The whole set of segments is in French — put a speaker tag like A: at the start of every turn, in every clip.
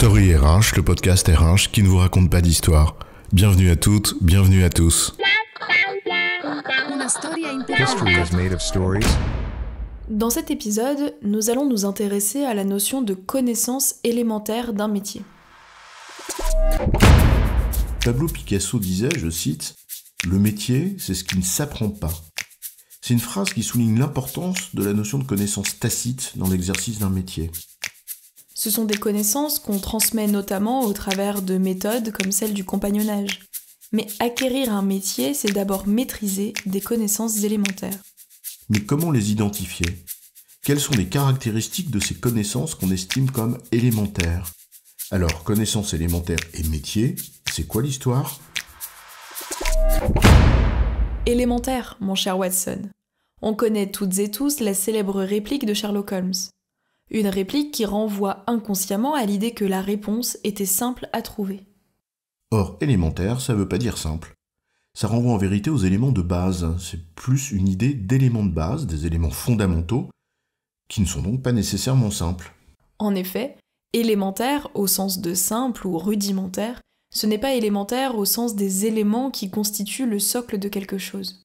A: Story RH, le podcast RH qui ne vous raconte pas d'histoire. Bienvenue à toutes, bienvenue à tous.
B: History is made of stories.
C: Dans cet épisode, nous allons nous intéresser à la notion de connaissance élémentaire d'un métier.
A: Pablo Picasso disait, je cite, « Le métier, c'est ce qui ne s'apprend pas ». C'est une phrase qui souligne l'importance de la notion de connaissance tacite dans l'exercice d'un métier.
C: Ce sont des connaissances qu'on transmet notamment au travers de méthodes comme celle du compagnonnage. Mais acquérir un métier, c'est d'abord maîtriser des connaissances élémentaires.
A: Mais comment les identifier ? Quelles sont les caractéristiques de ces connaissances qu'on estime comme élémentaires ? Alors, connaissances élémentaires et métier, c'est quoi l'histoire ?
C: Élémentaire, mon cher Watson. On connaît toutes et tous la célèbre réplique de Sherlock Holmes. Une réplique qui renvoie inconsciemment à l'idée que la réponse était simple à trouver.
A: Or, élémentaire, ça veut pas dire simple. Ça renvoie en vérité aux éléments de base. C'est plus une idée d'éléments de base, des éléments fondamentaux, qui ne sont donc pas nécessairement simples.
C: En effet, élémentaire au sens de simple ou rudimentaire, ce n'est pas élémentaire au sens des éléments qui constituent le socle de quelque chose.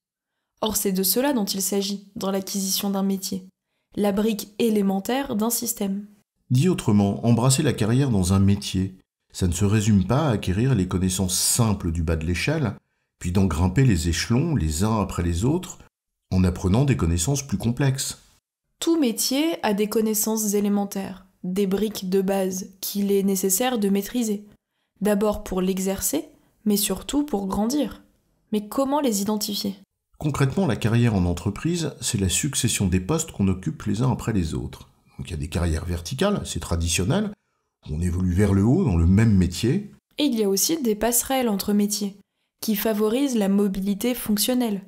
C: Or, c'est de cela dont il s'agit dans l'acquisition d'un métier. La brique élémentaire d'un système.
A: Dit autrement, embrasser la carrière dans un métier, ça ne se résume pas à acquérir les connaissances simples du bas de l'échelle, puis d'en grimper les échelons les uns après les autres, en apprenant des connaissances plus complexes.
C: Tout métier a des connaissances élémentaires, des briques de base qu'il est nécessaire de maîtriser. D'abord pour l'exercer, mais surtout pour grandir. Mais comment les identifier ?
A: Concrètement, la carrière en entreprise, c'est la succession des postes qu'on occupe les uns après les autres. Donc il y a des carrières verticales, c'est traditionnel, on évolue vers le haut dans le même métier.
C: Et il y a aussi des passerelles entre métiers, qui favorisent la mobilité fonctionnelle.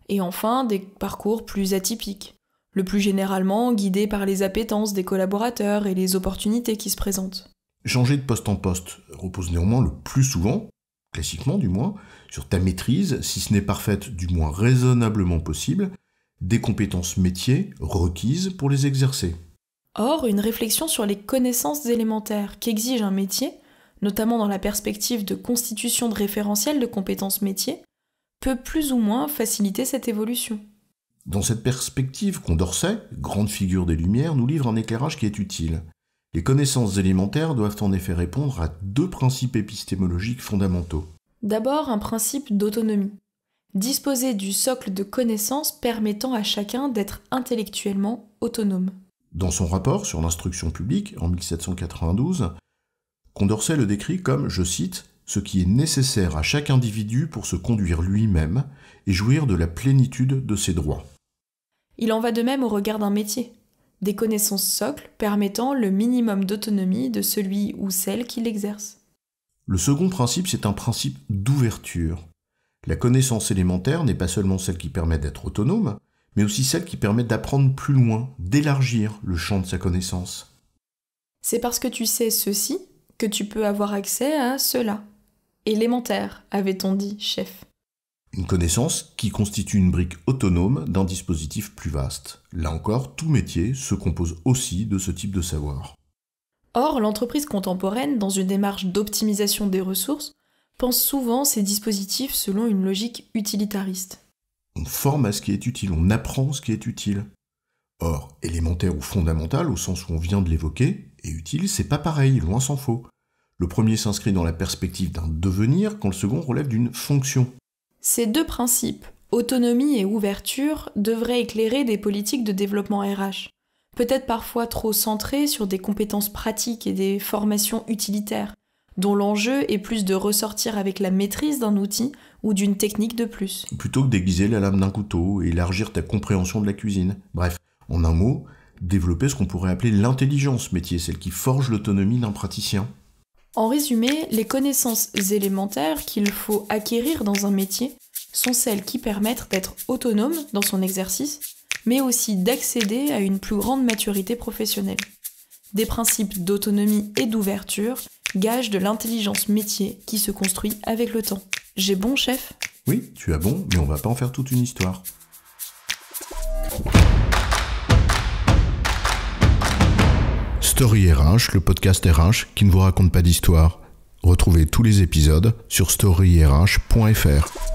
C: Et enfin, des parcours plus atypiques, le plus généralement guidés par les appétences des collaborateurs et les opportunités qui se présentent.
A: Changer de poste en poste repose néanmoins le plus souvent, classiquement du moins, sur ta maîtrise, si ce n'est parfaite, du moins raisonnablement possible, des compétences métiers requises pour les exercer.
C: Or, une réflexion sur les connaissances élémentaires qu'exige un métier, notamment dans la perspective de constitution de référentiels de compétences métiers, peut plus ou moins faciliter cette évolution.
A: Dans cette perspective, Condorcet, grande figure des Lumières, nous livre un éclairage qui est utile. Les connaissances élémentaires doivent en effet répondre à deux principes épistémologiques fondamentaux.
C: D'abord, un principe d'autonomie. Disposer du socle de connaissances permettant à chacun d'être intellectuellement autonome.
A: Dans son rapport sur l'instruction publique, en 1792, Condorcet le décrit comme, je cite, « ce qui est nécessaire à chaque individu pour se conduire lui-même et jouir de la plénitude de ses droits ».
C: Il en va de même au regard d'un métier. Des connaissances socles permettant le minimum d'autonomie de celui ou celle qui l'exerce.
A: Le second principe, c'est un principe d'ouverture. La connaissance élémentaire n'est pas seulement celle qui permet d'être autonome, mais aussi celle qui permet d'apprendre plus loin, d'élargir le champ de sa connaissance.
C: C'est parce que tu sais ceci que tu peux avoir accès à cela. Élémentaire, avait-on dit, chef.
A: Une connaissance qui constitue une brique autonome d'un dispositif plus vaste. Là encore, tout métier se compose aussi de ce type de savoir.
C: Or, l'entreprise contemporaine, dans une démarche d'optimisation des ressources, pense souvent ces dispositifs selon une logique utilitariste.
A: On forme à ce qui est utile, on apprend ce qui est utile. Or, élémentaire ou fondamental, au sens où on vient de l'évoquer, et utile, c'est pas pareil, loin s'en faut. Le premier s'inscrit dans la perspective d'un devenir, quand le second relève d'une fonction.
C: Ces deux principes, autonomie et ouverture, devraient éclairer des politiques de développement RH. Peut-être parfois trop centrées sur des compétences pratiques et des formations utilitaires, dont l'enjeu est plus de ressortir avec la maîtrise d'un outil ou d'une technique de plus.
A: Plutôt que d'aiguiser la lame d'un couteau et élargir ta compréhension de la cuisine. Bref, en un mot, développer ce qu'on pourrait appeler l'intelligence métier, celle qui forge l'autonomie d'un praticien.
C: En résumé, les connaissances élémentaires qu'il faut acquérir dans un métier sont celles qui permettent d'être autonome dans son exercice, mais aussi d'accéder à une plus grande maturité professionnelle. Des principes d'autonomie et d'ouverture, gage de l'intelligence métier qui se construit avec le temps. J'ai bon, chef ?
A: Oui, tu as bon, mais on va pas en faire toute une histoire. Story RH, le podcast RH qui ne vous raconte pas d'histoire. Retrouvez tous les épisodes sur storyrh.fr.